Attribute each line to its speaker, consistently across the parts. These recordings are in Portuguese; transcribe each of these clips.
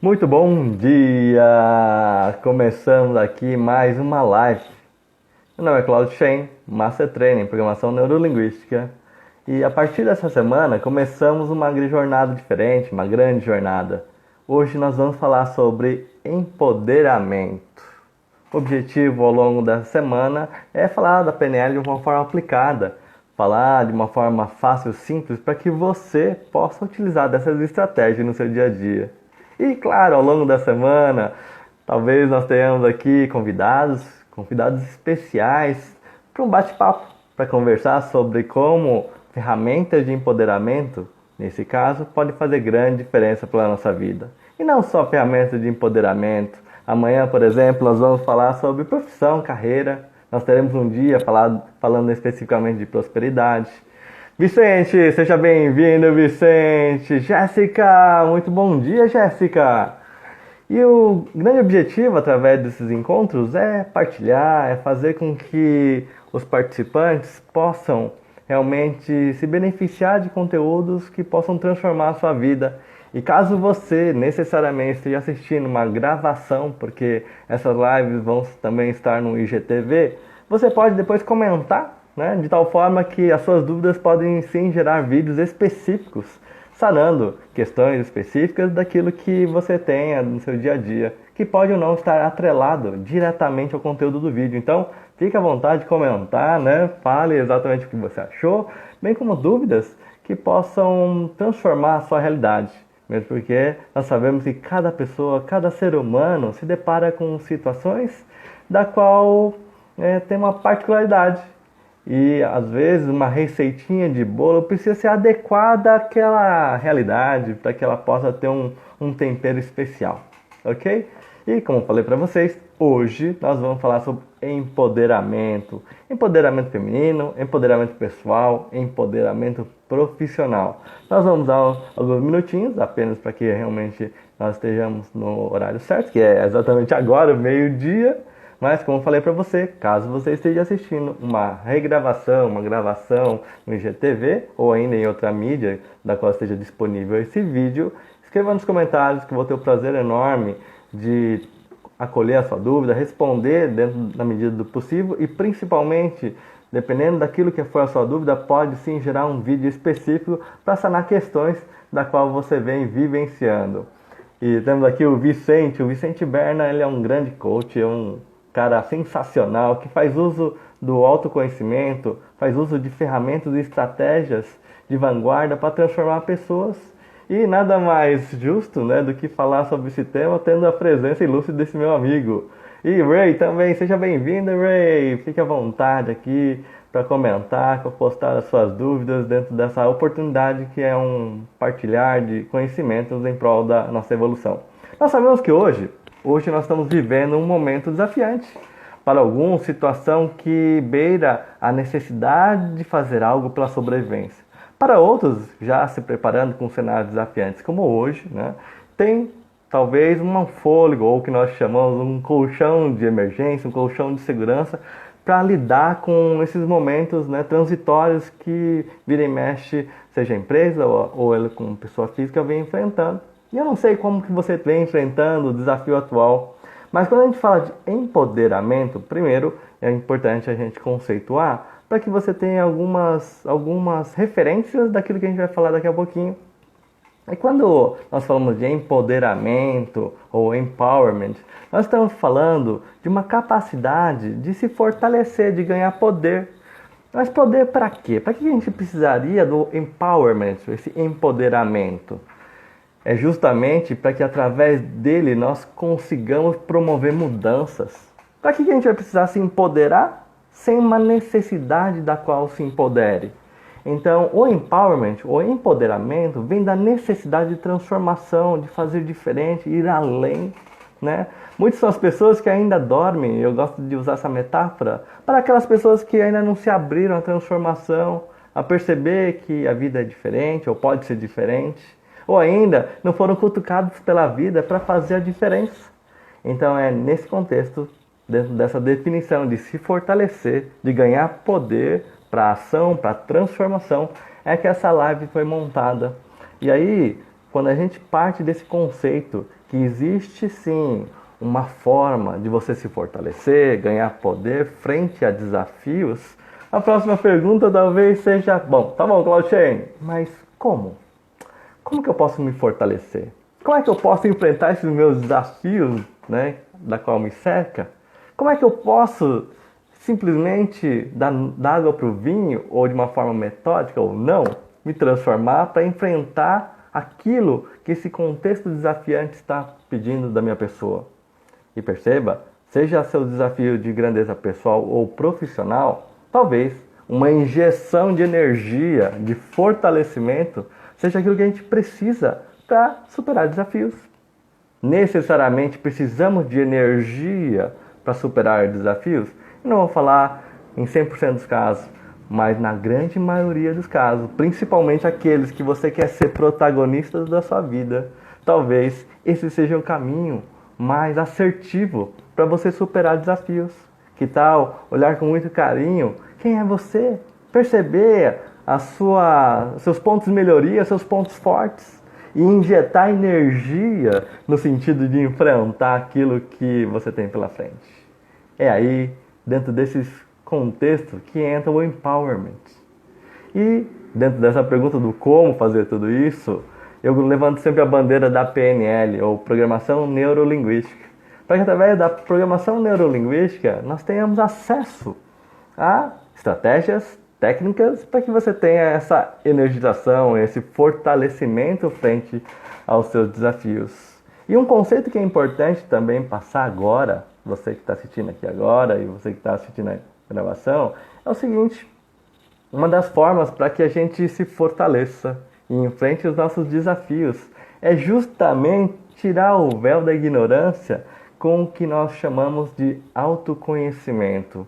Speaker 1: Muito bom dia! Começamos aqui mais uma live. Meu nome é Claudio Shen, Master Trainer em Programação Neurolinguística. E a partir dessa semana começamos uma jornada diferente, uma grande jornada. Hoje nós vamos falar sobre empoderamento. O objetivo ao longo dessa semana é falar da PNL de uma forma aplicada, falar de uma forma fácil e simples para que você possa utilizar dessas estratégias no seu dia a dia. E claro, ao longo da semana, talvez nós tenhamos aqui convidados especiais para um bate-papo, para conversar sobre como ferramentas de empoderamento, nesse caso, podem fazer grande diferença para a nossa vida. E não só ferramentas de empoderamento. Amanhã, por exemplo, nós vamos falar sobre profissão, carreira. Nós teremos um dia falando especificamente de prosperidade. Vicente, seja bem-vindo, Vicente. Jéssica, muito bom dia, Jéssica. E o grande objetivo através desses encontros é partilhar, é fazer com que os participantes possam realmente se beneficiar de conteúdos que possam transformar a sua vida. E caso você necessariamente esteja assistindo uma gravação, porque essas lives vão também estar no IGTV, você pode depois comentar, né, de tal forma que as suas dúvidas podem sim gerar vídeos específicos, sanando questões específicas daquilo que você tenha no seu dia a dia, que pode ou não estar atrelado diretamente ao conteúdo do vídeo. Então, fique à vontade de comentar, né? Fale exatamente o que você achou, bem como dúvidas que possam transformar a sua realidade. Mesmo porque nós sabemos que cada pessoa, cada ser humano se depara com situações da qual tem uma particularidade. E às vezes uma receitinha de bolo precisa ser adequada àquela realidade, para que ela possa ter um tempero especial, ok? E como eu falei para vocês, hoje nós vamos falar sobre empoderamento. Empoderamento feminino, empoderamento pessoal, empoderamento profissional. Nós vamos dar alguns minutinhos, apenas para que realmente nós estejamos no horário certo, que é exatamente agora, meio-dia. Mas como eu falei para você, caso você esteja assistindo uma regravação, uma gravação no IGTV ou ainda em outra mídia da qual esteja disponível esse vídeo, escreva nos comentários que eu vou ter o prazer enorme de acolher a sua dúvida, responder dentro da medida do possível e principalmente, dependendo daquilo que for a sua dúvida, pode sim gerar um vídeo específico para sanar questões da qual você vem vivenciando. E temos aqui o Vicente Berna, ele é um grande coach, é um cara sensacional, que faz uso do autoconhecimento, faz uso de ferramentas e estratégias de vanguarda para transformar pessoas. E nada mais justo, né, do que falar sobre esse tema tendo a presença ilustre desse meu amigo. E Ray também, seja bem-vindo, Ray! Fique à vontade aqui para comentar, para postar as suas dúvidas dentro dessa oportunidade que é um partilhar de conhecimentos em prol da nossa evolução. Nós sabemos que hoje nós estamos vivendo um momento desafiante. Para alguns, situação que beira a necessidade de fazer algo pela sobrevivência. Para outros, já se preparando com cenários desafiantes como hoje, né, tem talvez um fôlego, ou o que nós chamamos um colchão de emergência, um colchão de segurança, para lidar com esses momentos, né, transitórios que vira e mexe, seja a empresa ou ele como pessoa física vem enfrentando. E eu não sei como que você vem enfrentando o desafio atual, mas quando a gente fala de empoderamento, primeiro é importante a gente conceituar para que você tenha algumas referências daquilo que a gente vai falar daqui a pouquinho. E quando nós falamos de empoderamento ou empowerment, nós estamos falando de uma capacidade de se fortalecer, de ganhar poder. Mas poder para quê? Para que a gente precisaria do empowerment, esse empoderamento? É justamente para que através dele nós consigamos promover mudanças. Para que a gente vai precisar se empoderar sem uma necessidade da qual se empodere? Então, o empowerment, o empoderamento, vem da necessidade de transformação, de fazer diferente, ir além, né? Muitas são as pessoas que ainda dormem, eu gosto de usar essa metáfora, para aquelas pessoas que ainda não se abriram à transformação, a perceber que a vida é diferente, ou pode ser diferente, ou ainda não foram cutucados pela vida para fazer a diferença. Então é nesse contexto, dentro dessa definição de se fortalecer, de ganhar poder para ação, para transformação, é que essa live foi montada. E aí, quando a gente parte desse conceito que existe sim uma forma de você se fortalecer, ganhar poder frente a desafios, a próxima pergunta talvez seja, tá bom, Cloud Chain, mas como? Como que eu posso me fortalecer? Como é que eu posso enfrentar esses meus desafios, né, da qual me cerca? Como é que eu posso simplesmente dar água para o vinho, ou de uma forma metódica ou não, me transformar para enfrentar aquilo que esse contexto desafiante está pedindo da minha pessoa? E perceba, seja seu desafio de grandeza pessoal ou profissional, talvez uma injeção de energia, de fortalecimento, seja aquilo que a gente precisa para superar desafios. Necessariamente precisamos de energia para superar desafios? Eu não vou falar em 100% dos casos, mas na grande maioria dos casos, principalmente aqueles que você quer ser protagonista da sua vida, talvez esse seja o caminho mais assertivo para você superar desafios. Que tal olhar com muito carinho quem é você? Perceber seus pontos de melhoria, seus pontos fortes e injetar energia no sentido de enfrentar aquilo que você tem pela frente. É aí, dentro desses contextos, que entra o empowerment. E dentro dessa pergunta do como fazer tudo isso, eu levanto sempre a bandeira da PNL, ou Programação Neurolinguística, para que através da Programação Neurolinguística nós tenhamos acesso a estratégias, técnicas, para que você tenha essa energização, esse fortalecimento frente aos seus desafios. E um conceito que é importante também passar agora, você que está assistindo aqui agora e você que está assistindo a gravação, é o seguinte: uma das formas para que a gente se fortaleça e enfrente os nossos desafios é justamente tirar o véu da ignorância com o que nós chamamos de autoconhecimento.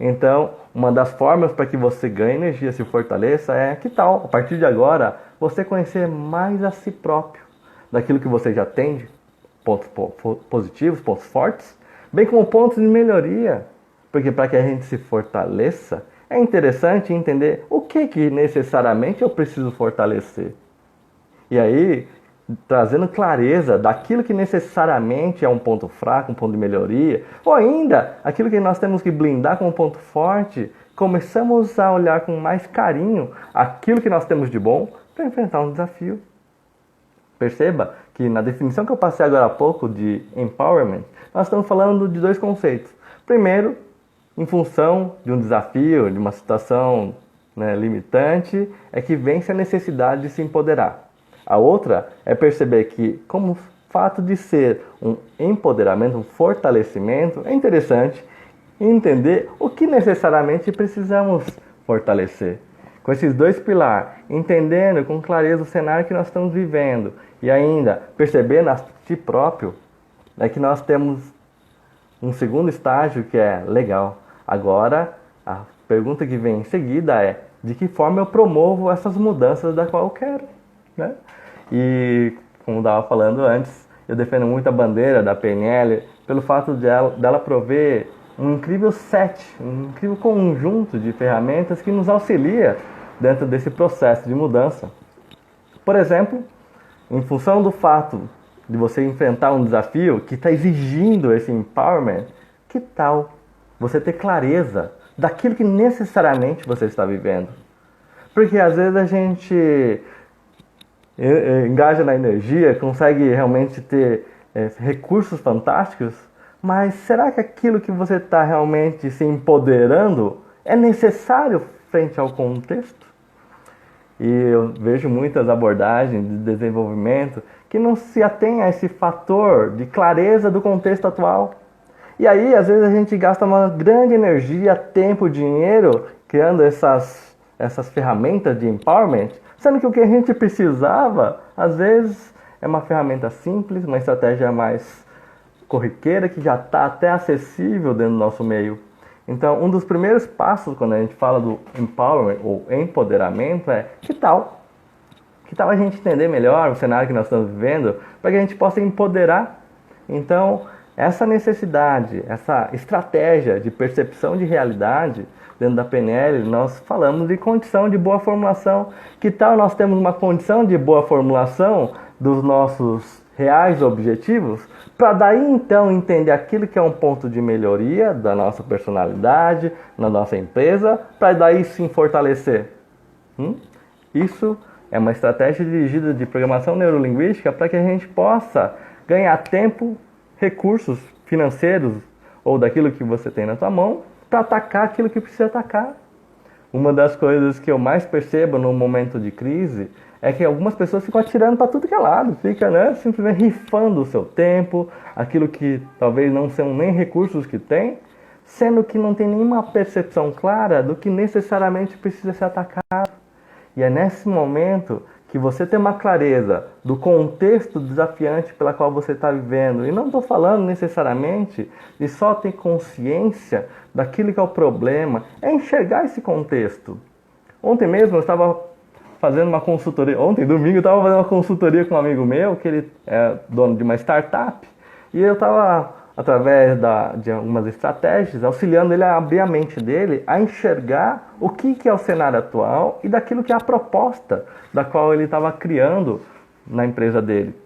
Speaker 1: Então, uma das formas para que você ganhe energia, se fortaleça, é que tal, a partir de agora, você conhecer mais a si próprio, daquilo que você já tem, pontos positivos, pontos fortes, bem como pontos de melhoria. Porque para que a gente se fortaleça, é interessante entender o que necessariamente eu preciso fortalecer. E aí, trazendo clareza daquilo que necessariamente é um ponto fraco, um ponto de melhoria, ou ainda aquilo que nós temos que blindar como um ponto forte, começamos a olhar com mais carinho aquilo que nós temos de bom para enfrentar um desafio. Perceba que na definição que eu passei agora há pouco de empowerment, nós estamos falando de dois conceitos. Primeiro, em função de um desafio, de uma situação, limitante, é que vence a necessidade de se empoderar. A outra é perceber que, como fato de ser um empoderamento, um fortalecimento, é interessante entender o que necessariamente precisamos fortalecer. Com esses dois pilares, entendendo com clareza o cenário que nós estamos vivendo e ainda percebendo a si próprio, é que nós temos um segundo estágio que é legal. Agora, a pergunta que vem em seguida é: de que forma eu promovo essas mudanças da qual eu quero? Né? E, como estava falando antes, eu defendo muito a bandeira da PNL pelo fato dela prover um incrível set, um incrível conjunto de ferramentas que nos auxilia dentro desse processo de mudança. Por exemplo, em função do fato de você enfrentar um desafio que está exigindo esse empowerment, que tal você ter clareza daquilo que necessariamente você está vivendo? Porque às vezes a gente engaja na energia, consegue realmente ter recursos fantásticos, mas será que aquilo que você está realmente se empoderando é necessário frente ao contexto? E eu vejo muitas abordagens de desenvolvimento que não se atém a esse fator de clareza do contexto atual. E aí, às vezes, a gente gasta uma grande energia, tempo, dinheiro, criando essas ferramentas de empowerment, sendo que o que a gente precisava, às vezes, é uma ferramenta simples, uma estratégia mais corriqueira, que já está até acessível dentro do nosso meio. Então, um dos primeiros passos quando a gente fala do empowerment ou empoderamento é: que tal a gente entender melhor o cenário que nós estamos vivendo para que a gente possa empoderar? Então, essa necessidade, essa estratégia de percepção de realidade dentro da PNL, nós falamos de condição de boa formulação. Que tal nós temos uma condição de boa formulação dos nossos reais objetivos, para daí então entender aquilo que é um ponto de melhoria da nossa personalidade, na nossa empresa, para daí sim fortalecer. Isso é uma estratégia dirigida de programação neurolinguística para que a gente possa ganhar tempo, recursos financeiros ou daquilo que você tem na sua mão para atacar aquilo que precisa atacar. Uma das coisas que eu mais percebo no momento de crise é que algumas pessoas ficam atirando para tudo que é lado, ficam simplesmente rifando o seu tempo, aquilo que talvez não são nem recursos que tem, sendo que não tem nenhuma percepção clara do que necessariamente precisa ser atacado. E é nesse momento que você tem uma clareza do contexto desafiante pela qual você está vivendo. E não estou falando necessariamente de só ter consciência daquilo que é o problema, é enxergar esse contexto. Ontem mesmo eu estava fazendo uma consultoria, ontem, domingo, eu estava fazendo uma consultoria com um amigo meu, que ele é dono de uma startup, e eu estava, através de algumas estratégias, auxiliando ele a abrir a mente dele, a enxergar o que é o cenário atual e daquilo que é a proposta da qual ele estava criando na empresa dele.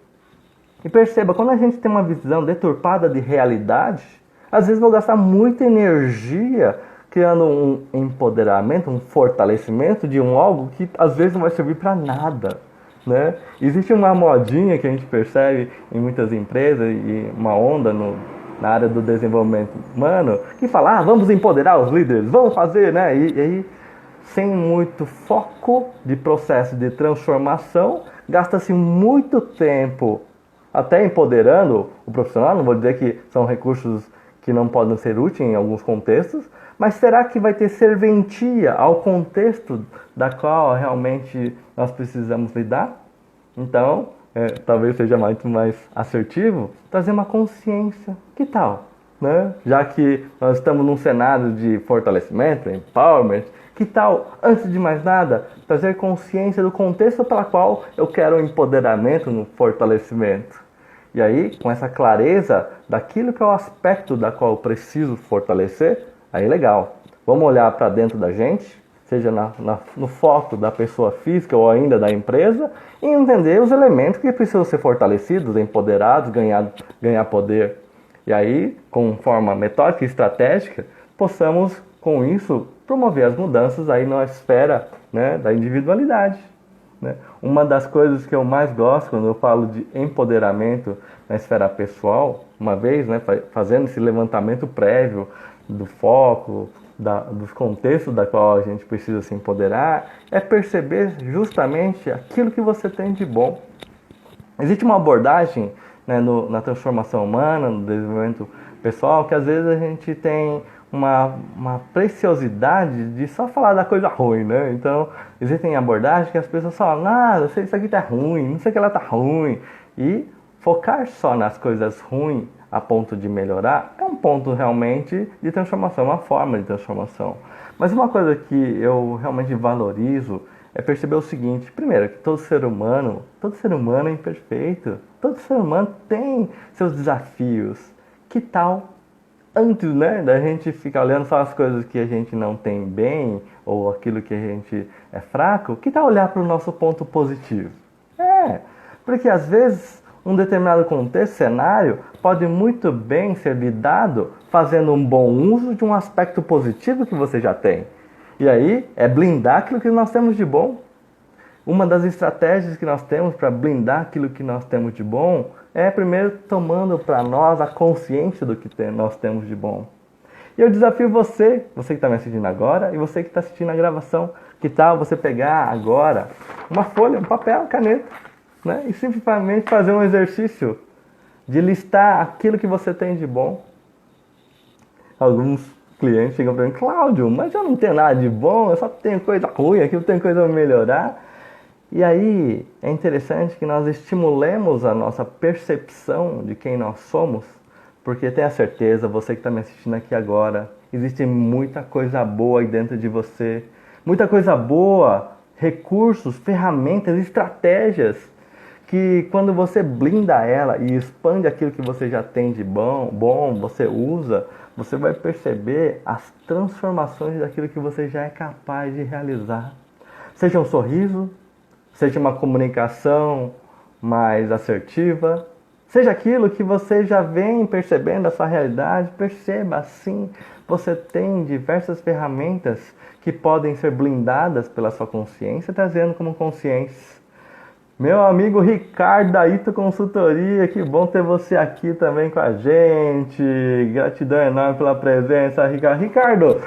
Speaker 1: E perceba, quando a gente tem uma visão deturpada de realidade, às vezes vou gastar muita energia criando um empoderamento, um fortalecimento de algo que às vezes não vai servir para nada. Né? Existe uma modinha que a gente percebe em muitas empresas e uma onda na área do desenvolvimento humano que fala, vamos empoderar os líderes, vamos fazer, né? E aí, sem muito foco de processo de transformação, gasta-se muito tempo até empoderando o profissional. Não vou dizer que são recursos que não podem ser úteis em alguns contextos, mas será que vai ter serventia ao contexto da qual realmente nós precisamos lidar? Então, talvez seja muito mais assertivo trazer uma consciência. Que tal? Né? Já que nós estamos num cenário de fortalecimento, empowerment, que tal, antes de mais nada, trazer consciência do contexto pela qual eu quero o empoderamento no fortalecimento? E aí, com essa clareza daquilo que é o aspecto da qual eu preciso fortalecer, aí legal. Vamos olhar para dentro da gente, seja no foco da pessoa física ou ainda da empresa, e entender os elementos que precisam ser fortalecidos, empoderados, ganhar poder. E aí, com forma metódica e estratégica, possamos, com isso, promover as mudanças aí na esfera, né, da individualidade. Né? Uma das coisas que eu mais gosto quando eu falo de empoderamento na esfera pessoal, uma vez, né, fazendo esse levantamento prévio do foco, dos contextos da qual a gente precisa se empoderar, é perceber justamente aquilo que você tem de bom. Existe uma abordagem, né, na transformação humana, no desenvolvimento pessoal, que às vezes a gente tem uma preciosidade de só falar da coisa ruim, né? Então, existem abordagens que as pessoas falam, isso aqui tá ruim, não sei o que ela tá ruim. E focar só nas coisas ruins a ponto de melhorar é um ponto realmente de transformação, uma forma de transformação. Mas uma coisa que eu realmente valorizo é perceber o seguinte: primeiro, que todo ser humano é imperfeito, todo ser humano tem seus desafios. Que tal, antes, né, da gente ficar olhando só as coisas que a gente não tem bem ou aquilo que a gente é fraco, que tal olhar para o nosso ponto positivo? Porque às vezes um determinado contexto, cenário, pode muito bem ser lidado fazendo um bom uso de um aspecto positivo que você já tem. E aí é blindar aquilo que nós temos de bom. Uma das estratégias que nós temos para blindar aquilo que nós temos de bom é primeiro tomando para nós a consciência do que nós temos de bom. E eu desafio você que está me assistindo agora e você que está assistindo a gravação, que tal você pegar agora uma folha, um papel, uma caneta, né, e simplesmente fazer um exercício de listar aquilo que você tem de bom. Alguns clientes chegam para mim, Cláudio, mas eu não tenho nada de bom, eu só tenho coisa ruim, aqui eu tenho coisa a melhorar. E aí é interessante que nós estimulemos a nossa percepção de quem nós somos, porque tenha certeza, você que está me assistindo aqui agora, existe muita coisa boa aí dentro de você, muita coisa boa, recursos, ferramentas, estratégias, que quando você blinda ela e expande aquilo que você já tem de bom, você usa, você vai perceber as transformações daquilo que você já é capaz de realizar. Seja um sorriso, seja uma comunicação mais assertiva, Seja aquilo que você já vem percebendo a sua realidade, perceba assim, você tem diversas ferramentas que podem ser blindadas pela sua consciência, trazendo como consciência. Meu amigo Ricardo da Ito Consultoria, que bom ter você aqui também com a gente. Gratidão enorme pela presença, Ricardo. Ricardo,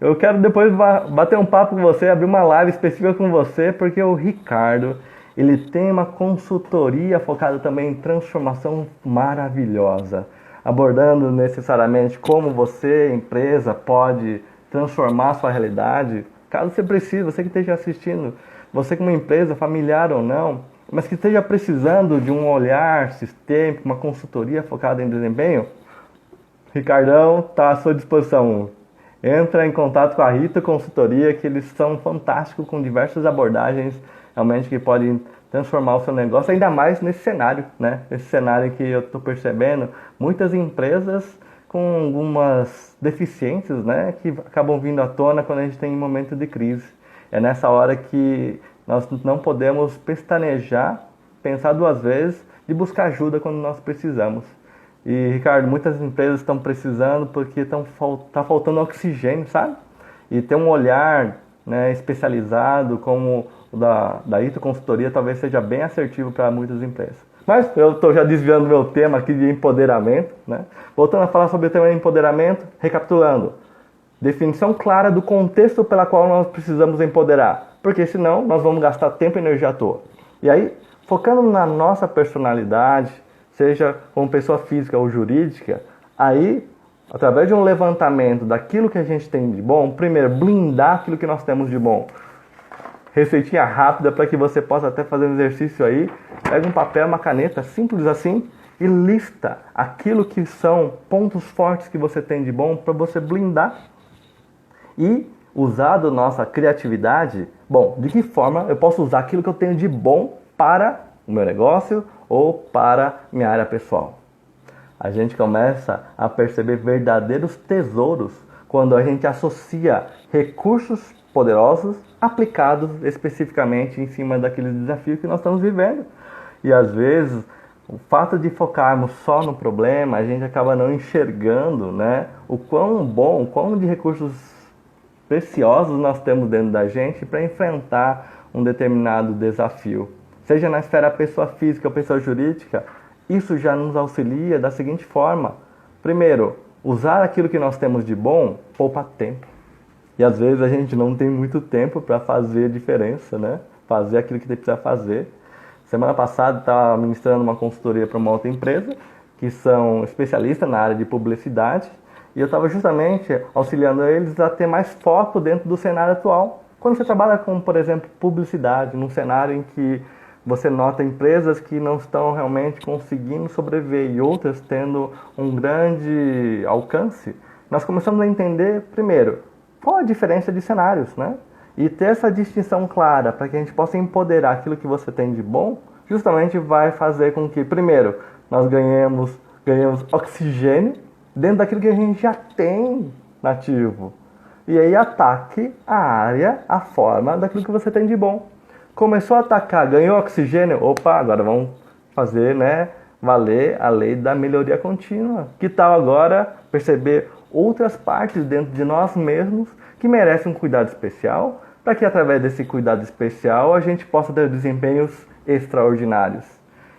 Speaker 1: eu quero depois bater um papo com você, abrir uma live específica com você, porque o Ricardo, ele tem uma consultoria focada também em transformação maravilhosa, abordando necessariamente como você, empresa, pode transformar a sua realidade. Caso você precise, você que esteja assistindo, você como empresa, familiar ou não, mas que esteja precisando de um olhar sistêmico, uma consultoria focada em desempenho, Ricardão está à sua disposição. Entra em contato com a Rita Consultoria, que eles são fantásticos com diversas abordagens, realmente que podem transformar o seu negócio, ainda mais nesse cenário, né? Esse cenário que eu estou percebendo, muitas empresas com algumas deficiências, né, que acabam vindo à tona quando a gente tem um momento de crise. É nessa hora que nós não podemos pestanejar, pensar duas vezes e buscar ajuda quando nós precisamos. E, Ricardo, muitas empresas estão precisando porque tá faltando oxigênio, sabe? E ter um olhar, né, especializado como o da Ito Consultoria talvez seja bem assertivo para muitas empresas. Mas eu estou já desviando meu tema aqui de empoderamento, né? Voltando a falar sobre o tema de empoderamento, recapitulando. Definição clara do contexto pela qual nós precisamos empoderar, porque senão nós vamos gastar tempo e energia à toa. E aí, focando na nossa personalidade, seja como pessoa física ou jurídica, aí, através de um levantamento daquilo que a gente tem de bom, primeiro, blindar aquilo que nós temos de bom. Receitinha rápida para que você possa até fazer um exercício aí. Pega um papel, uma caneta, simples assim, e lista aquilo que são pontos fortes que você tem de bom para você blindar. E usar da nossa criatividade, bom, de que forma eu posso usar aquilo que eu tenho de bom para o meu negócio ou para minha área pessoal. A gente começa a perceber verdadeiros tesouros quando a gente associa recursos poderosos aplicados especificamente em cima daquele desafio que nós estamos vivendo. E às vezes, o fato de focarmos só no problema, a gente acaba não enxergando, né, o quão bom, o quão de recursos preciosos nós temos dentro da gente para enfrentar um determinado desafio. Seja na esfera pessoa física ou pessoa jurídica, isso já nos auxilia da seguinte forma. Primeiro, usar aquilo que nós temos de bom poupa tempo. E às vezes a gente não tem muito tempo para fazer a diferença, né? Fazer aquilo que precisa fazer. Semana passada estava ministrando uma consultoria para uma outra empresa, que são especialistas na área de publicidade, e eu estava justamente auxiliando eles a ter mais foco dentro do cenário atual. Quando você trabalha com, por exemplo, publicidade, num cenário em que você nota empresas que não estão realmente conseguindo sobreviver e outras tendo um grande alcance, nós começamos a entender, primeiro, qual a diferença de cenários, né? E ter essa distinção clara para que a gente possa empoderar aquilo que você tem de bom, justamente vai fazer com que, primeiro, nós ganhemos oxigênio dentro daquilo que a gente já tem nativo. E aí ataque a área, a forma daquilo que você tem de bom. Começou a atacar, ganhou oxigênio, opa, agora vamos fazer, né, valer a lei da melhoria contínua. Que tal agora perceber outras partes dentro de nós mesmos que merecem um cuidado especial, para que através desse cuidado especial a gente possa ter desempenhos extraordinários.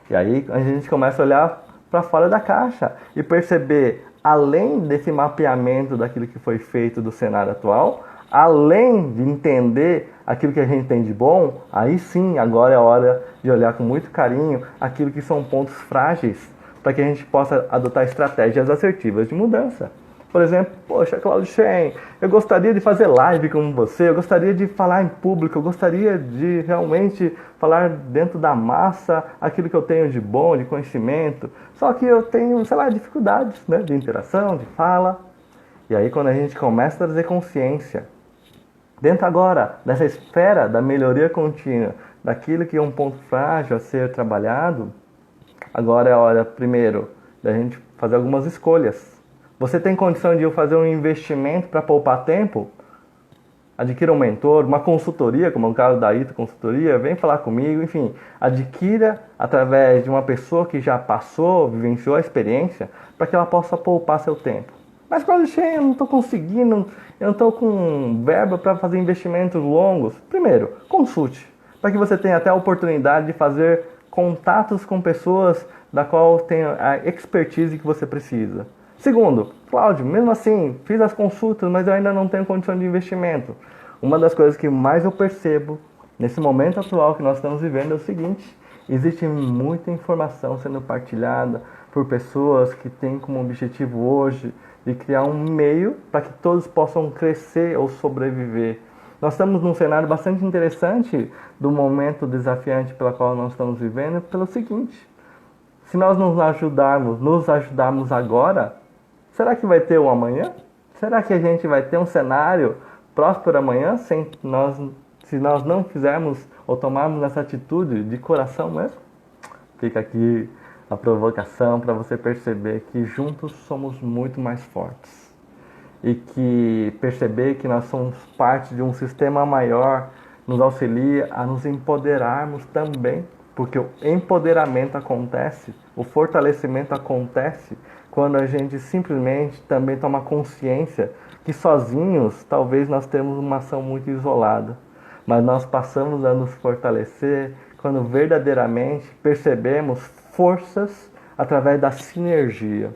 Speaker 1: E aí a gente começa a olhar para fora da caixa e perceber, além desse mapeamento daquilo que foi feito do cenário atual, além de entender aquilo que a gente tem de bom, aí sim, agora é a hora de olhar com muito carinho aquilo que são pontos frágeis, para que a gente possa adotar estratégias assertivas de mudança. Por exemplo, poxa, Claudio Shen, eu gostaria de fazer live como você, eu gostaria de falar em público, eu gostaria de realmente falar dentro da massa aquilo que eu tenho de bom, de conhecimento, só que eu tenho, sei lá, dificuldades, né, de interação, de fala. E aí quando a gente começa a trazer consciência, dentro agora dessa esfera da melhoria contínua, daquilo que é um ponto frágil a ser trabalhado, agora é a hora, primeiro, da gente fazer algumas escolhas. Você tem condição de eu fazer um investimento para poupar tempo? adquira um mentor, uma consultoria, como é o caso da Ito Consultoria, vem falar comigo, enfim, adquira através de uma pessoa que já passou, vivenciou a experiência, para que ela possa poupar seu tempo. Mas, Cláudio Shen, eu não estou conseguindo, eu não estou com verba para fazer investimentos longos. Primeiro, consulte, para que você tenha até a oportunidade de fazer contatos com pessoas da qual tem a expertise que você precisa. Segundo, Cláudio, mesmo assim, fiz as consultas, mas eu ainda não tenho condição de investimento. Uma das coisas que mais eu percebo nesse momento atual que nós estamos vivendo é o seguinte: existe muita informação sendo partilhada por pessoas que têm como objetivo hoje de criar um meio para que todos possam crescer ou sobreviver. Nós estamos num cenário bastante interessante do momento desafiante pelo qual nós estamos vivendo, pelo seguinte: se nós nos ajudarmos agora, será que vai ter um amanhã? Será que a gente vai ter um cenário próspero amanhã se nós não fizermos ou tomarmos essa atitude de coração mesmo? Fica aqui a provocação para você perceber que juntos somos muito mais fortes. E que perceber que nós somos parte de um sistema maior nos auxilia a nos empoderarmos também, porque o empoderamento acontece, o fortalecimento acontece quando a gente simplesmente também toma consciência que sozinhos talvez nós temos uma ação muito isolada, mas nós passamos a nos fortalecer quando verdadeiramente percebemos forças através da sinergia.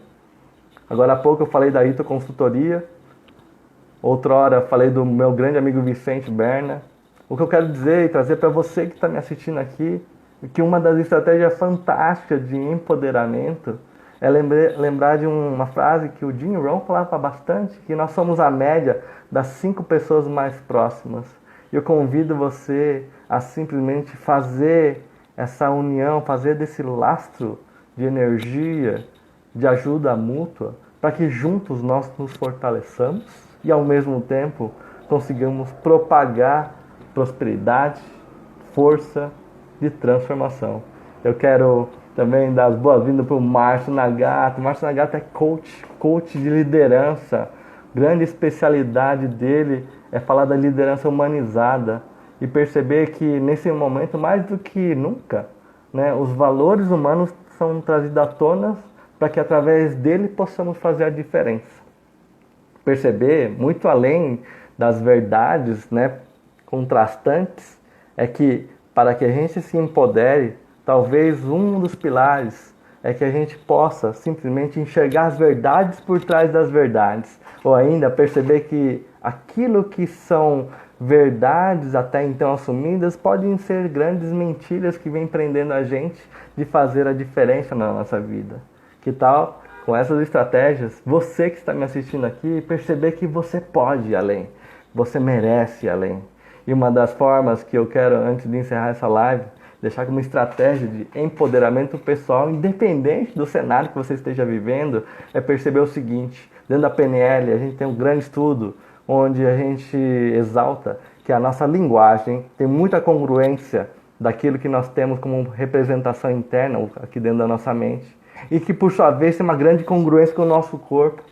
Speaker 1: Agora há pouco eu falei da Ito Consultoria, outrora falei do meu grande amigo Vicente Berna. O que eu quero dizer e trazer para você que está me assistindo aqui é que uma das estratégias fantásticas de empoderamento é lembrar de uma frase que o Jim Rohn falava bastante, que nós somos a média das 5 pessoas mais próximas. E eu convido você a simplesmente fazer essa união, fazer desse lastro de energia, de ajuda mútua, para que juntos nós nos fortaleçamos e ao mesmo tempo consigamos propagar prosperidade, força de transformação. Eu quero também dar as boas-vindas para o Márcio Nagato. O Márcio Nagato é coach de liderança. Grande especialidade dele é falar da liderança humanizada e perceber que nesse momento, mais do que nunca, né, os valores humanos são trazidos à tona para que através dele possamos fazer a diferença. Perceber, muito além das verdades, né, contrastantes, é que para que a gente se empodere, talvez um dos pilares é que a gente possa simplesmente enxergar as verdades por trás das verdades, ou ainda perceber que aquilo que são verdades até então assumidas podem ser grandes mentiras que vêm prendendo a gente de fazer a diferença na nossa vida. Que tal, com essas estratégias, você que está me assistindo aqui, perceber que você pode ir além, você merece ir além. E uma das formas que eu quero, antes de encerrar essa live, deixar como estratégia de empoderamento pessoal, independente do cenário que você esteja vivendo, é perceber o seguinte: dentro da PNL a gente tem um grande estudo onde a gente exalta que a nossa linguagem tem muita congruência daquilo que nós temos como representação interna aqui dentro da nossa mente, e que por sua vez tem uma grande congruência com o nosso corpo.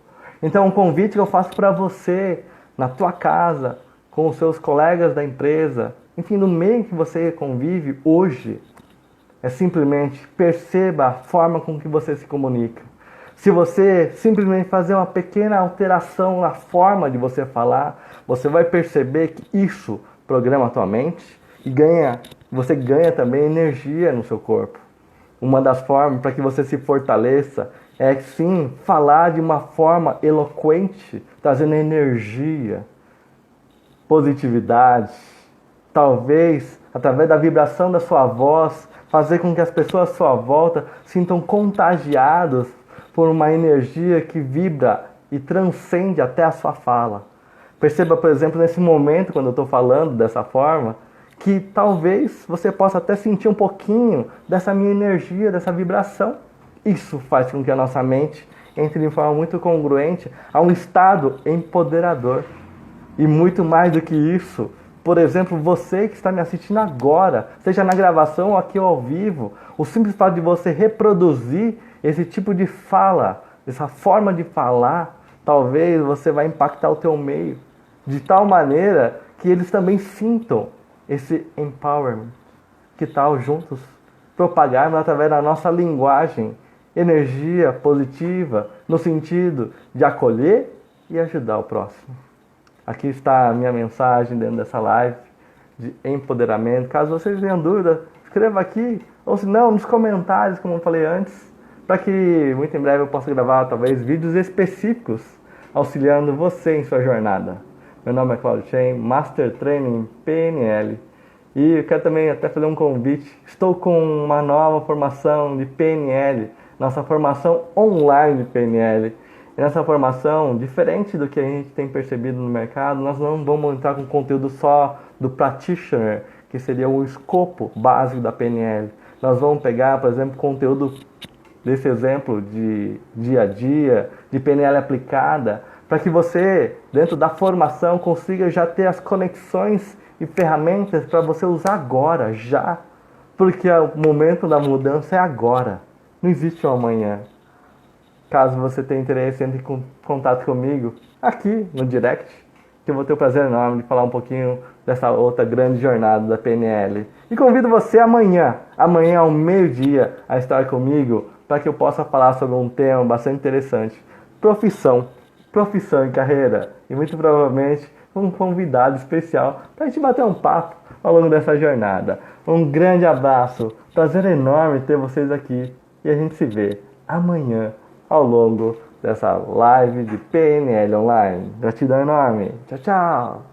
Speaker 1: Então um convite que eu faço para você, na tua casa, com os seus colegas da empresa, enfim, no meio que você convive hoje, é simplesmente perceba a forma com que você se comunica. Se você simplesmente fazer uma pequena alteração na forma de você falar, você vai perceber que isso programa a tua mente e você ganha também energia no seu corpo. Uma das formas para que você se fortaleça é sim falar de uma forma eloquente, trazendo energia, positividade, talvez através da vibração da sua voz, fazer com que as pessoas à sua volta sintam contagiados por uma energia que vibra e transcende até a sua fala. Perceba, por exemplo, nesse momento, quando eu estou falando dessa forma, que talvez você possa até sentir um pouquinho dessa minha energia, dessa vibração. Isso faz com que a nossa mente entre de forma muito congruente a um estado empoderador. E muito mais do que isso, por exemplo, você que está me assistindo agora, seja na gravação ou aqui ao vivo, o simples fato de você reproduzir esse tipo de fala, essa forma de falar, talvez você vai impactar o teu meio, de tal maneira que eles também sintam esse empowerment. Que tal juntos propagarmos através da nossa linguagem energia positiva no sentido de acolher e ajudar o próximo? Aqui está a minha mensagem dentro dessa live de empoderamento. Caso vocês tenham dúvida, escreva aqui, ou se não, nos comentários, como eu falei antes, para que muito em breve eu possa gravar talvez vídeos específicos auxiliando você em sua jornada. Meu nome é Claudio Chen, Master Training PNL, e eu quero também até fazer um convite. Estou com uma nova formação de PNL, nossa formação online de PNL. E nessa formação, diferente do que a gente tem percebido no mercado, nós não vamos entrar com conteúdo só do practitioner, que seria o escopo básico da PNL. Nós vamos pegar, por exemplo, conteúdo desse exemplo de dia a dia, de PNL aplicada, para que você, dentro da formação, consiga já ter as conexões e ferramentas para você usar agora, já. Porque o momento da mudança é agora, não existe um amanhã. Caso você tenha interesse, entre em contato comigo aqui no direct, que eu vou ter o prazer enorme de falar um pouquinho dessa outra grande jornada da PNL. E convido você amanhã ao meio-dia, a estar comigo para que eu possa falar sobre um tema bastante interessante. Profissão e carreira. E muito provavelmente um convidado especial para a gente bater um papo ao longo dessa jornada. Um grande abraço, prazer enorme ter vocês aqui e a gente se vê amanhã ao longo dessa live de PNL Online. Gratidão enorme. Tchau, tchau.